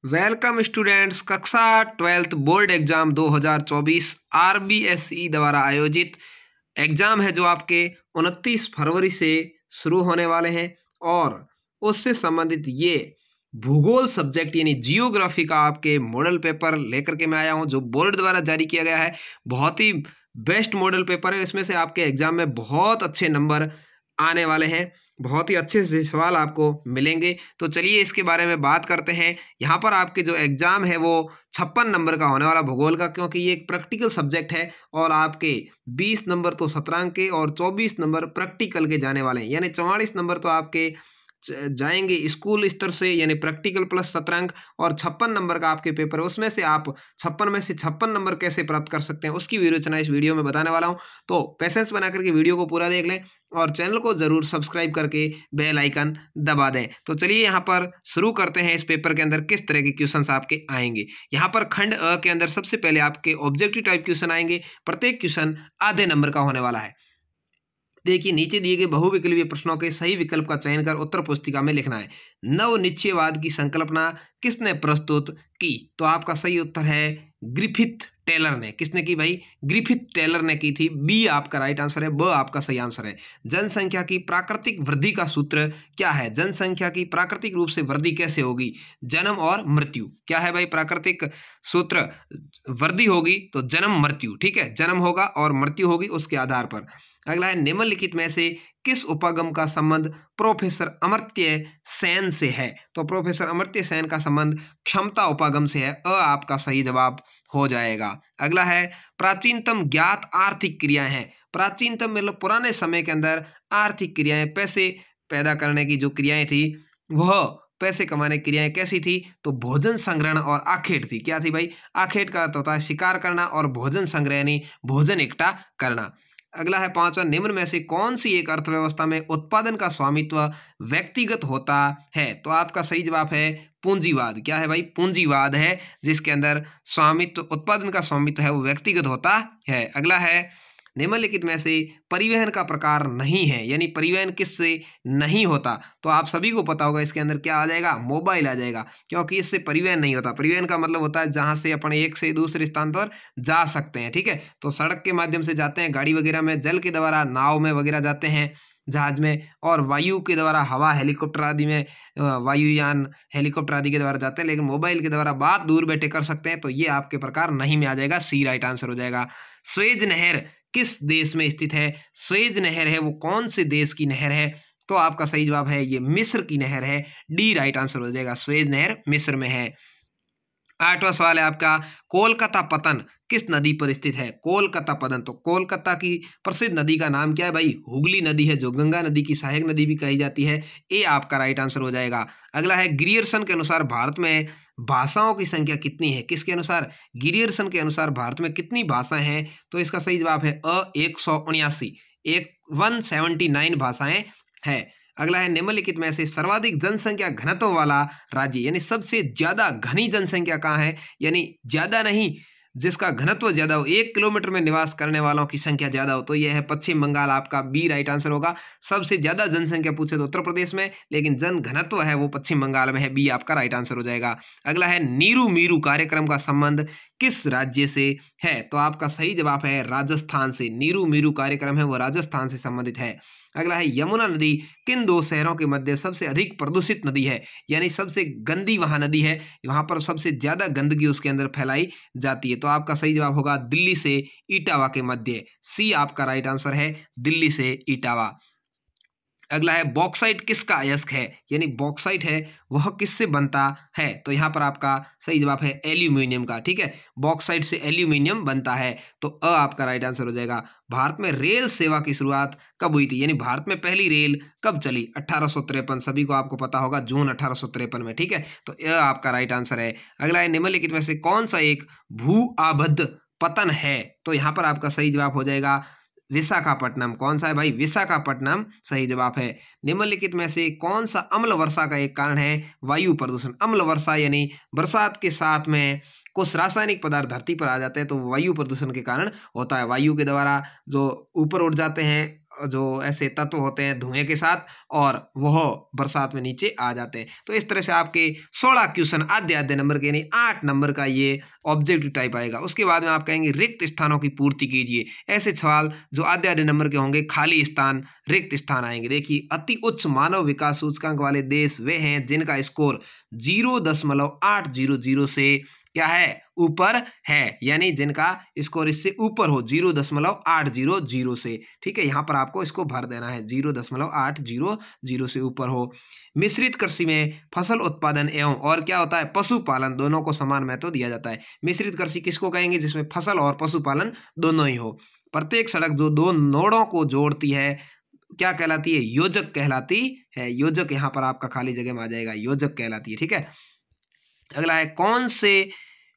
Welcome students, कक्षा 12th board exam 2024 RBSE द्वारा आयोजित एग्जाम है जो आपके 29 फरवरी से शुरू होने वाले हैं और उससे संबंधित ये भूगोल सब्जेक्ट यानी जियोग्राफी का आपके मॉडल पेपर लेकर के मैं आया हूं जो बोर्ड द्वारा जारी किया गया है। बहुत ही बेस्ट मॉडल पेपर है। इसमें से आपके एग्जाम में बहुत अच्छे नंबर आने वाले हैं, बहुत ही अच्छे से सवाल आपको मिलेंगे। तो चलिए इसके बारे में बात करते हैं। यहाँ पर आपके जो एग्जाम है वो 56 नंबर का होने वाला भूगोल का, क्योंकि ये एक प्रैक्टिकल सब्जेक्ट है और आपके 20 नंबर तो सत्रांक के और 24 नंबर प्रैक्टिकल के जाने वाले हैं, यानी 44 नंबर तो आपके जाएंगे स्कूल स्तर से यानी प्रैक्टिकल प्लस सत्रांक, और 56 नंबर का आपके पेपर है। उसमें से आप 56 में से 56 नंबर कैसे प्राप्त कर सकते हैं उसकी विवेचना इस वीडियो में बताने वाला हूं। तो पेशेंस बना करके वीडियो को पूरा देख लें और चैनल को जरूर सब्सक्राइब करके बेल आइकन दबा दें। तो चलिए यहाँ पर शुरू करते हैं। इस पेपर के अंदर किस तरह के क्वेश्चंस आपके आएंगे। यहाँ पर खंड अ के अंदर सबसे पहले आपके ऑब्जेक्टिव टाइप क्वेश्चन आएंगे। प्रत्येक क्वेश्चन आधे नंबर का होने वाला है। देखिए, नीचे दिए गए बहुविकल्पीय प्रश्नों के सही विकल्प का चयन कर उत्तर पुस्तिका में लिखना है। नवनिश्चयवाद की संकल्पना किसने प्रस्तुत की? तो आपका सही उत्तर है ग्रिफिथ टेलर ने। किसने की भाई? ग्रिफिथ टेलर ने की थी। बी आपका राइट आंसर है, ब आपका सही आंसर है। जनसंख्या की प्राकृतिक वृद्धि का सूत्र क्या है? जनसंख्या की प्राकृतिक रूप से वृद्धि कैसे होगी? जन्म और मृत्यु। क्या है भाई प्राकृतिक सूत्र? वृद्धि होगी तो जन्म मृत्यु, ठीक है, जन्म होगा और मृत्यु होगी उसके आधार पर। अगला है निम्नलिखित में से किस उपागम का संबंध प्रोफेसर अमर्त्य सेन से है? तो प्रोफेसर अमर्त्य सेन का संबंध क्षमता उपागम से है। अ आपका सही जवाब हो जाएगा। अगला है प्राचीनतम ज्ञात आर्थिक क्रियाएं हैं। प्राचीनतम मतलब पुराने समय के अंदर आर्थिक क्रियाएं, पैसे पैदा करने की जो क्रियाएं थी, वह पैसे कमाने की क्रियाएं कैसी थी? तो भोजन संग्रहण और आखेट थी। क्या थी भाई? आखेट का अर्थ होता है शिकार करना और भोजन संग्रह यानी भोजन इकट्ठा करना। अगला है पांचवा, निम्न में से कौन सी एक अर्थव्यवस्था में उत्पादन का स्वामित्व व्यक्तिगत होता है? तो आपका सही जवाब है पूंजीवाद। क्या है भाई? पूंजीवाद है जिसके अंदर स्वामित्व, उत्पादन का स्वामित्व है वो व्यक्तिगत होता है। अगला है निम्नलिखित में से परिवहन का प्रकार नहीं है, यानी परिवहन किससे नहीं होता? तो आप सभी को पता होगा इसके अंदर क्या आ जाएगा? मोबाइल आ जाएगा, क्योंकि इससे परिवहन नहीं होता। परिवहन का मतलब होता है जहां से अपन एक से दूसरे स्थान पर जा सकते हैं, ठीक है। तो सड़क के माध्यम से जाते हैं, गाड़ी वगैरह में, जल के द्वारा नाव में वगैरह जाते हैं, जहाज में, और वायु के द्वारा हवा हेलीकॉप्टर आदि में, वायुयान हेलीकॉप्टर आदि के द्वारा जाते हैं। लेकिन मोबाइल के द्वारा बात दूर बैठे कर सकते हैं, तो ये आपके प्रकार नहीं में आ जाएगा। सी राइट आंसर हो जाएगा। स्वेज नहर किस देश में स्थित है? स्वेज नहर है वो कौन से देश की नहर है? तो आपका सही जवाब है ये मिस्र की नहर है। डी राइट आंसर हो जाएगा। स्वेज नहर मिस्र में है। आठवां सवाल है आपका, कोलकाता पतन किस नदी पर स्थित है? कोलकाता पतन, तो कोलकाता की प्रसिद्ध नदी का नाम क्या है भाई? हुगली नदी है, जो गंगा नदी की सहायक नदी भी कही जाती है। ए आपका राइट आंसर हो जाएगा। अगला है ग्रियर्सन के अनुसार भारत में भाषाओं की संख्या कितनी है? किसके अनुसार? ग्रियर्सन के अनुसार भारत में कितनी भाषाएं हैं? तो इसका सही जवाब है अ 179, 179 भाषाएं है। अगला है निम्नलिखित में से सर्वाधिक जनसंख्या घनत्व वाला राज्य, यानी सबसे ज्यादा घनी जनसंख्या कहाँ है? यानी ज्यादा नहीं, जिसका घनत्व ज्यादा हो, 1 किलोमीटर में निवास करने वालों की संख्या ज्यादा हो, तो यह है पश्चिम बंगाल। आपका बी राइट आंसर होगा। सबसे ज्यादा जनसंख्या पूछे तो उत्तर प्रदेश में, लेकिन जन घनत्व है वो पश्चिम बंगाल में है। बी आपका राइट आंसर हो जाएगा। अगला है नीरू मीरू कार्यक्रम का संबंध किस राज्य से है? तो आपका सही जवाब है राजस्थान से। नीरू मीरू कार्यक्रम है वो राजस्थान से संबंधित है। अगला है यमुना नदी किन दो शहरों के मध्य सबसे अधिक प्रदूषित नदी है? यानी सबसे गंदी वहां नदी है, वहां पर सबसे ज्यादा गंदगी उसके अंदर फैलाई जाती है। तो आपका सही जवाब होगा दिल्ली से इटावा के मध्य। सी आपका राइट आंसर है, दिल्ली से इटावा। अगला है बॉक्साइट किसका अयस्क है? यानी बॉक्साइट है वह किससे बनता है? तो यहाँ पर आपका सही जवाब है एल्यूमिनियम का, ठीक है। बॉक्साइट से एल्यूमिनियम बनता है, तो अ आपका राइट आंसर हो जाएगा। भारत में रेल सेवा की शुरुआत कब हुई थी? यानी भारत में पहली रेल कब चली? 1853, सभी को आपको पता होगा, जून 1853 में, ठीक है। तो अ आपका राइट आंसर है। अगला है निम्नलिखित में से कौन सा एक भू आबद्ध पतन है? तो यहाँ पर आपका सही जवाब हो जाएगा विशाखापट्टनम। कौन सा है भाई? विशाखापट्टनम सही जवाब है। निम्नलिखित में से कौन सा अम्ल वर्षा का एक कारण है? वायु प्रदूषण। अम्ल वर्षा यानी बरसात के साथ में कुछ रासायनिक पदार्थ धरती पर आ जाते हैं तो वायु प्रदूषण के कारण होता है। वायु के द्वारा जो ऊपर उड़ जाते हैं जो ऐसे तत्व होते हैं धुएं के साथ, और वह बरसात में नीचे आ जाते हैं। तो इस तरह से आपके 16 क्वेश्चन आधे नंबर के यानी 8 नंबर का ये ऑब्जेक्टिव टाइप आएगा। उसके बाद में आप कहेंगे रिक्त स्थानों की पूर्ति कीजिए। ऐसे सवाल जो आधे नंबर के होंगे, खाली स्थान, रिक्त स्थान आएंगे। देखिए, अति उच्च मानव विकास सूचकांक वाले देश वे हैं जिनका स्कोर 0.800 से क्या है, ऊपर है, यानी जिनका स्कोर इससे ऊपर हो 0.800 से। ठीक है, यहाँ पर आपको इसको भर देना है 0.800 से ऊपर हो। मिश्रित कृषि में फसल उत्पादन एवं और क्या होता है, पशुपालन, दोनों को समान महत्व दिया जाता है। मिश्रित कृषि किसको कहेंगे, जिसमें फसल और पशुपालन दोनों ही हो। प्रत्येक सड़क जो दो नोडों को जोड़ती है क्या कहलाती है, योजक कहलाती है। योजक यहाँ पर आपका खाली जगह में आ जाएगा, योजक कहलाती है। ठीक है, अगला है कौन से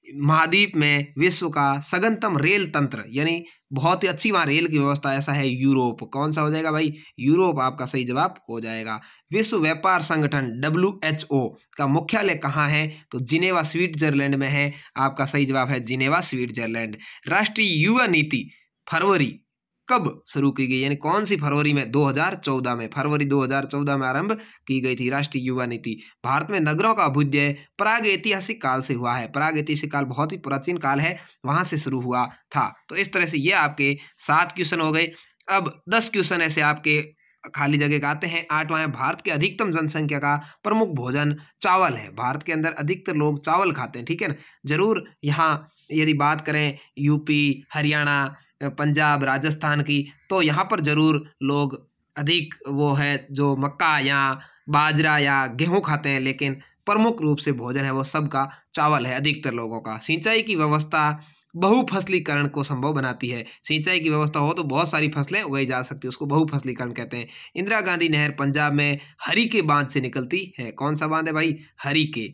महाद्वीप में विश्व का सघनतम रेल तंत्र, यानी बहुत ही अच्छी वहां रेल की व्यवस्था, ऐसा है यूरोप। कौन सा हो जाएगा भाई, यूरोप आपका सही जवाब हो जाएगा। विश्व व्यापार संगठन WHO का मुख्यालय कहाँ है, तो जिनेवा स्विट्जरलैंड में है। आपका सही जवाब है जिनेवा स्विट्जरलैंड। राष्ट्रीय युवा नीति फरवरी कब शुरू की गई, यानी कौन सी फरवरी में, 2014 में, फरवरी 2014 में आरंभ की गई थी राष्ट्रीय युवा नीति। भारत में नगरों का अभ्युदय प्राग ऐतिहासिक काल से हुआ है। प्राग ऐतिहासिक काल बहुत ही प्राचीन काल है, वहां से शुरू हुआ था। तो इस तरह से ये आपके 7 क्वेश्चन हो गए। अब 10 क्वेश्चन ऐसे आपके खाली जगह का आते हैं। 8वां है भारत के अधिकतम जनसंख्या का प्रमुख भोजन चावल है। भारत के अंदर अधिकतर लोग चावल खाते हैं। ठीक है ना, जरूर यहाँ यदि बात करें यूपी, हरियाणा, पंजाब, राजस्थान की, तो यहाँ पर जरूर लोग अधिक वो है जो मक्का या बाजरा या गेहूं खाते हैं, लेकिन प्रमुख रूप से भोजन है वो सबका चावल है अधिकतर लोगों का। सिंचाई की व्यवस्था बहुफसलीकरण को संभव बनाती है। सिंचाई की व्यवस्था हो तो बहुत सारी फसलें उगाई जा सकती है, उसको बहुफसलीकरण कहते हैं। इंदिरा गांधी नहर पंजाब में हरी के बांध से निकलती है। कौन सा बांध है भाई, हरी के।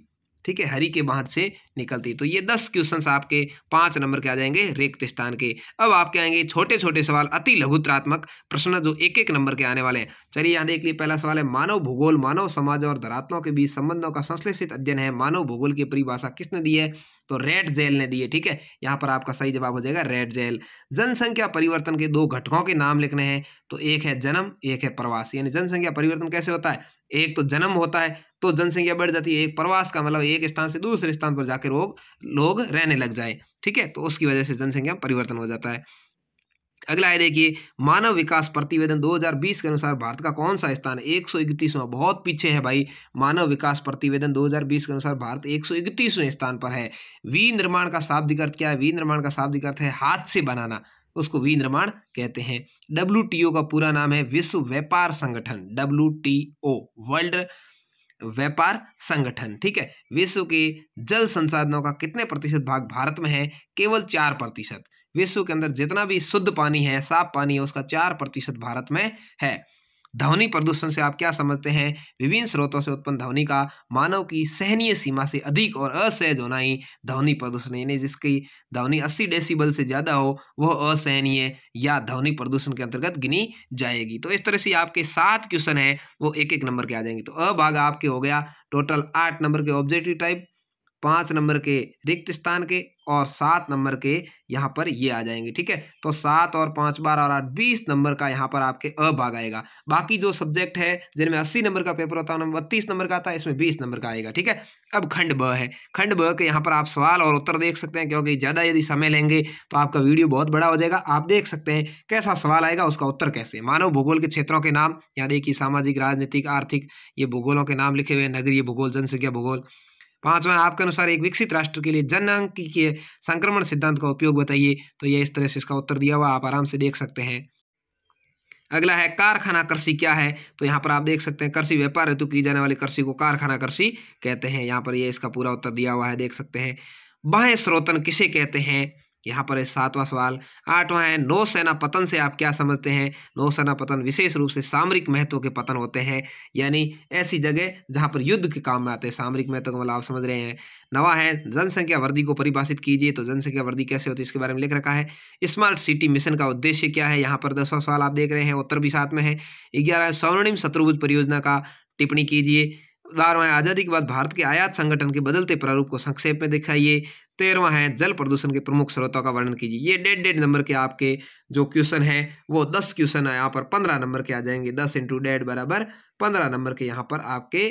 ठीक है, हरी के बांध से निकलती। तो ये 10 क्वेश्चंस आपके 5 नंबर के आ जाएंगे रिक्त स्थान के। अब आपके आएंगे छोटे छोटे सवाल, अति लघुत्रात्मक प्रश्न जो 1-1 नंबर के आने वाले हैं। चलिए यहाँ देख लीजिए, पहला सवाल है मानव भूगोल मानव समाज और धरातलों के बीच संबंधों का संश्लेषित अध्ययन है। मानव भूगोल की परिभाषा किसने दी है, तो रेड जेल ने दी है। ठीक है, यहाँ पर आपका सही जवाब हो जाएगा रेड जेल। जनसंख्या परिवर्तन के 2 घटकों के नाम लिखने हैं, तो एक है जन्म, एक है प्रवास। यानी जनसंख्या परिवर्तन कैसे होता है, एक तो जन्म होता है तो जनसंख्या बढ़ जाती है, एक प्रवास का मतलब एक स्थान से दूसरे स्थान पर जाकर लोग रहने लग जाए। ठीक है, तो उसकी वजह से जनसंख्या परिवर्तन हो जाता है। अगला है देखिए, मानव विकास प्रतिवेदन 2020 के अनुसार भारत का कौन सा स्थान है, 131वां, बहुत पीछे है भाई। मानव विकास प्रतिवेदन 2020 के अनुसार भारत 131वें स्थान पर है। विनिर्माण का शाब्दिक अर्थ क्या है, विनिर्माण का शाब्दिक अर्थ है हाथ से बनाना, उसको विनिर्माण कहते हैं। WTO का पूरा नाम है विश्व व्यापार संगठन, WTO वर्ल्ड व्यापार संगठन। ठीक है, विश्व के जल संसाधनों का कितने प्रतिशत भाग भारत में है, केवल 4%। विश्व के अंदर जितना भी शुद्ध पानी है, साफ पानी है, उसका 4% भारत में है। ध्वनि प्रदूषण से आप क्या समझते हैं, विभिन्न स्रोतों से उत्पन्न ध्वनि का मानव की सहनीय सीमा से अधिक और असहज होना ही ध्वनि प्रदूषण, यानी जिसकी ध्वनि 80 डेसिबल से ज्यादा हो वह असहनीय या ध्वनि प्रदूषण के अंतर्गत गिनी जाएगी। तो इस तरह से आपके 7 क्वेश्चन है वो 1-1 नंबर के आ जाएंगे। तो अ भाग आपके हो गया टोटल 8 नंबर के ऑब्जेक्टिव टाइप, 5 नंबर के रिक्त स्थान के और 7 नंबर के यहाँ पर ये आ जाएंगे। ठीक है, तो 7 और 5 12 और 8 20 नंबर का यहाँ पर आपके अ भाग आएगा। बाकी जो सब्जेक्ट है जिनमें 80 नंबर का पेपर होता है उनमें 32 नंबर का आता है, इसमें 20 नंबर का आएगा। ठीक है, अब खंड ब है। खंड ब के यहाँ पर आप सवाल और उत्तर देख सकते हैं, क्योंकि ज़्यादा यदि समय लेंगे तो आपका वीडियो बहुत बड़ा हो जाएगा। आप देख सकते हैं कैसा सवाल आएगा, उसका उत्तर कैसे। मानव भूगोल के क्षेत्रों के नाम, यहाँ देखिए सामाजिक, राजनीतिक, आर्थिक, ये भूगोलों के नाम लिखे हुए, नगरीय भूगोल, जनसंख्या भूगोल। 5वां आपके अनुसार एक विकसित राष्ट्र के लिए जनसांख्यिकीय संक्रमण सिद्धांत का उपयोग बताइए। तो ये इस तरह से इसका उत्तर दिया हुआ, आप आराम से देख सकते हैं। अगला है कारखाना कृषि क्या है, तो यहाँ पर आप देख सकते हैं कृषि व्यापार हेतु की जाने वाली कृषि को कारखाना कृषि कहते हैं। यहाँ पर ये इसका पूरा उत्तर दिया हुआ है, देख सकते हैं। बाह्य स्रोतन किसे कहते हैं, यहाँ पर है 7वां सवाल। 8वां है नौसेना पतन से आप क्या समझते हैं। नौसेना पतन विशेष रूप से सामरिक महत्व के पतन होते हैं, यानी ऐसी जगह जहाँ पर युद्ध के काम में आते हैं। सामरिक महत्व का मतलब आप समझ रहे हैं। 9वां है जनसंख्या वृद्धि को परिभाषित कीजिए, तो जनसंख्या वृद्धि कैसे होती है इसके बारे में लिख रखा है। स्मार्ट सिटी मिशन का उद्देश्य क्या है, यहाँ पर 10वां सवाल आप देख रहे हैं, उत्तर भी साथ में है। 11 स्वर्णिम शत्रुभुज परियोजना का टिप्पणी कीजिए। 12वां है आज़ादी के बाद भारत के आयात संगठन के बदलते प्रारूप को संक्षेप में दिखाइए। 13वां है जल प्रदूषण के प्रमुख स्रोतों का वर्णन कीजिए। ये 1.5 नंबर के आपके जो क्वेश्चन है वो 10 क्वेश्चन है, यहाँ पर 15 नंबर के आ जाएंगे। 10 × 1.5 बराबर 15 नंबर के यहाँ पर आपके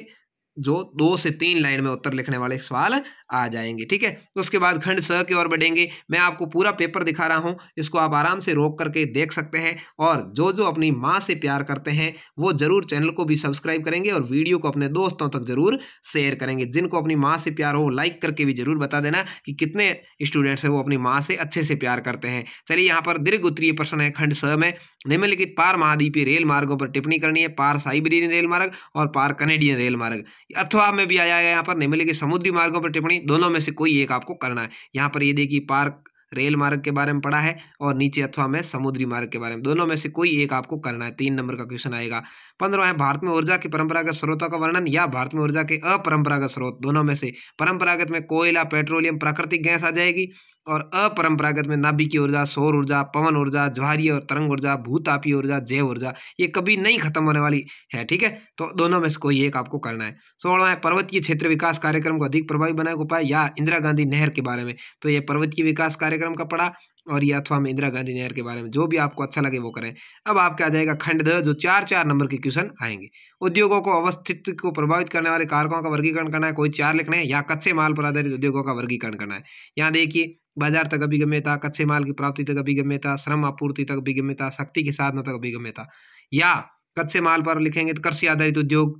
जो 2 से 3 लाइन में उत्तर लिखने वाले सवाल आ जाएंगे। ठीक है, तो उसके बाद खंड स की ओर बढ़ेंगे। मैं आपको पूरा पेपर दिखा रहा हूं, इसको आप आराम से रोक करके देख सकते हैं। और जो जो अपनी माँ से प्यार करते हैं वो जरूर चैनल को भी सब्सक्राइब करेंगे और वीडियो को अपने दोस्तों तक जरूर शेयर करेंगे। जिनको अपनी माँ से प्यार हो लाइक करके भी जरूर बता देना कि कितने स्टूडेंट्स हैं वो अपनी माँ से अच्छे से प्यार करते हैं। चलिए, यहाँ पर दीर्घ उत्तरीय प्रश्न है खंड स में। निम्नलिखित पार महाद्वीपीय रेल मार्गों पर टिप्पणी करनी है। पार साइबेरियन रेल मार्ग और पार कनेडियन रेल मार्ग। अथवा में भी आया है यहाँ पर निम्नलिखित समुद्री मार्गों पर टिप्पणी, दोनों में से कोई एक आपको करना है। यहाँ पर ये देखिए पार रेल मार्ग के बारे में पढ़ा है और नीचे अथवा में समुद्री मार्ग के बारे में, दोनों में से कोई एक आपको करना है। 3 नंबर का क्वेश्चन आएगा। 15वां है भारत में ऊर्जा के परंपरागत स्रोतों का वर्णन या भारत में ऊर्जा के अपरंपरागत स्रोत, दोनों में से। परंपरागत में कोयला, पेट्रोलियम, प्राकृतिक गैस आ जाएगी और अपरंपरागत में नाभिकीय ऊर्जा, सौर ऊर्जा, पवन ऊर्जा, ज्वारीय और तरंग ऊर्जा, भूतापीय ऊर्जा, जैव ऊर्जा। ये कभी नहीं खत्म होने वाली है। ठीक है, तो दोनों में से कोई एक आपको करना है। 16वां है पर्वतीय क्षेत्र विकास कार्यक्रम को अधिक प्रभावी बनाने का उपाय या इंदिरा गांधी नहर के बारे में। तो ये पर्वतीय विकास कार्यक्रम का पढ़ा और ये अथवा में इंदिरा गांधी नहर के बारे में, जो भी आपको अच्छा लगे वो करें। अब आपका आ जाएगा खंड द, जो 4-4 नंबर के क्वेश्चन आएंगे। उद्योगों को अवस्थित को प्रभावित करने वाले कारकों का वर्गीकरण करना है, कोई 4 लिखने हैं, या कच्चे माल पर आधारित उद्योगों का वर्गीकरण करना है। यहाँ देखिए बाजार तक अभिगम्यता, कच्चे माल की प्राप्ति तक अभिगम्यता, श्रम आपूर्ति तक अभिगम्यता, शक्ति के साधनों तक अभिगम्यता। या कच्चे माल पर लिखेंगे तो कृषि आधारित उद्योग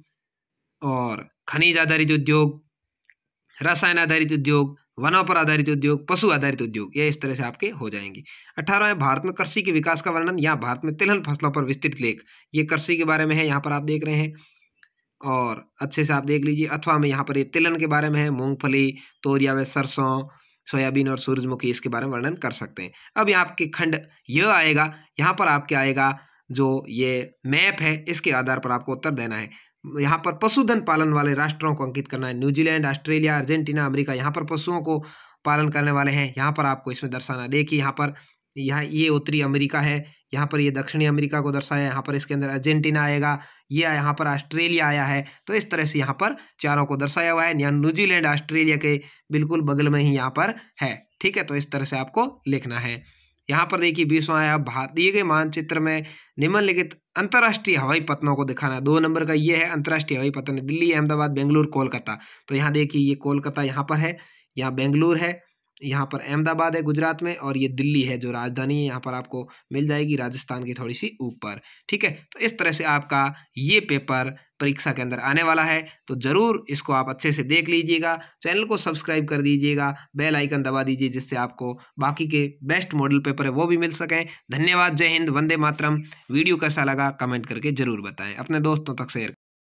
और खनिज आधारित उद्योग, रसायन आधारित उद्योग, वनों पर आधारित उद्योग, पशु आधारित उद्योग। ये इस तरह से आपके हो जाएंगे। 18वां है भारत में कृषि के विकास का वर्णन या भारत में तिलहन फसलों पर विस्तृत लेख। ये कृषि के बारे में है, यहाँ पर आप देख रहे हैं और अच्छे से आप देख लीजिए। अथवा में यहाँ पर ये तिलहन के बारे में है, मूंगफली, तोरिया व सरसों, सोयाबीन और सूरजमुखी, इसके बारे में वर्णन कर सकते हैं। अब यहाँ आपके खंड यह आएगा, यहाँ पर आपके आएगा जो ये मैप है, इसके आधार पर आपको उत्तर देना है। यहाँ पर पशुधन पालन वाले राष्ट्रों को अंकित करना है। न्यूजीलैंड, ऑस्ट्रेलिया, अर्जेंटीना, अमेरिका, यहाँ पर पशुओं को पालन करने वाले हैं, यहाँ पर आपको इसमें दर्शाना। देखिए यहाँ पर ये उत्तरी अमेरिका है, यहाँ पर ये दक्षिणी अमेरिका को दर्शाया, यहाँ पर इसके अंदर अर्जेंटीना आएगा, ये यहाँ पर ऑस्ट्रेलिया आया है। तो इस तरह से यहाँ पर चारों को दर्शाया हुआ है। यहाँ न्यूजीलैंड ऑस्ट्रेलिया के बिल्कुल बगल में ही यहाँ पर है। ठीक है, तो इस तरह से आपको लिखना है। यहाँ पर देखिए 20वां आया, दिए गए मानचित्र में निम्नलिखित अंतर्राष्ट्रीय हवाई पत्तनों को दिखाना है। 2 नंबर का ये है अंतर्राष्ट्रीय हवाई पत्तन है, दिल्ली, अहमदाबाद, बेंगलुरु, कोलकाता। तो यहाँ देखिए ये कोलकाता यहाँ पर है, यहाँ बेंगलुरु है, यहाँ पर अहमदाबाद है गुजरात में, और ये दिल्ली है जो राजधानी है, यहाँ पर आपको मिल जाएगी राजस्थान की थोड़ी सी ऊपर। ठीक है, तो इस तरह से आपका ये पेपर परीक्षा के अंदर आने वाला है। तो जरूर इसको आप अच्छे से देख लीजिएगा, चैनल को सब्सक्राइब कर दीजिएगा, बेल आइकन दबा दीजिए, जिससे आपको बाकी के बेस्ट मॉडल पेपर है वो भी मिल सकें। धन्यवाद, जय हिंद, वंदे मातरम। वीडियो कैसा लगा कमेंट करके जरूर बताएं, अपने दोस्तों तक शेयर